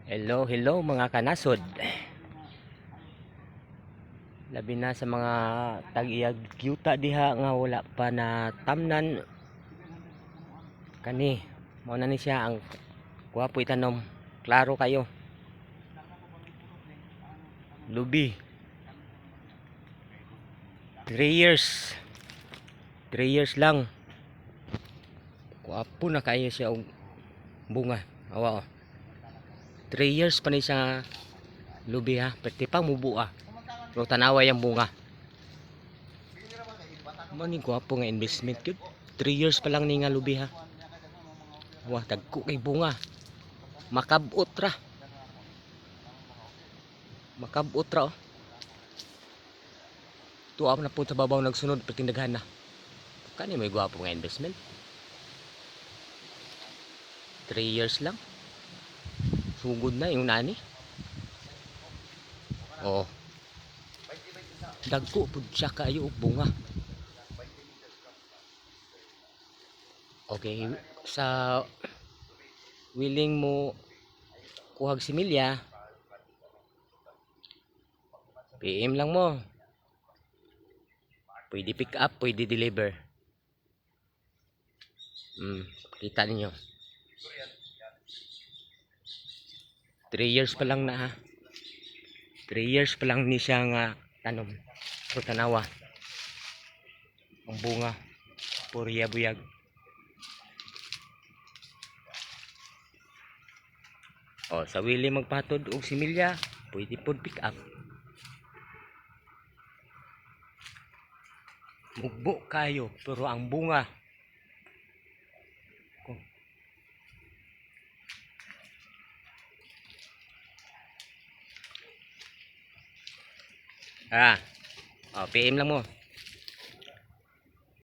Hello, hello mga kanasod. Labi na sa mga tag-iyag yuta diha nga wala pa na tamnan kani. Mao na ni siya ang guwapo itanom. Klaro kayo. Lubi. 3 years. 3 years lang. Guwapo na kayo siya og bunga. Awa oh. 3 years pa ni siya lubi ha. Pwede pang mubuha. Pero tanawa yung bunga. Mani guwapo nga investment yun. 3 years pa lang ni nga lubi ha. Wah, dagko kay bunga. Makabot ra. Makabot ra oh. Tuwa na po sa babaw nagsunod pertindaghan na. Kani may guwapo nga investment. 3 years lang. Sugod na yung nani. Oh. Dagko pud siya kayo og bunga. Okay, sa willing mo kuhag similya, PM lang mo. Pwede pick up, pwede deliver. Kita ninyo. 3 years pa lang na ha. 3 years pa lang ni siya nga tanom. So tanawa. Ang bunga. Puriya buyag. O, sa willing magpatod og similya, pwede pod pick up. Mugbo kayo, pero ang bunga. PM lang mo.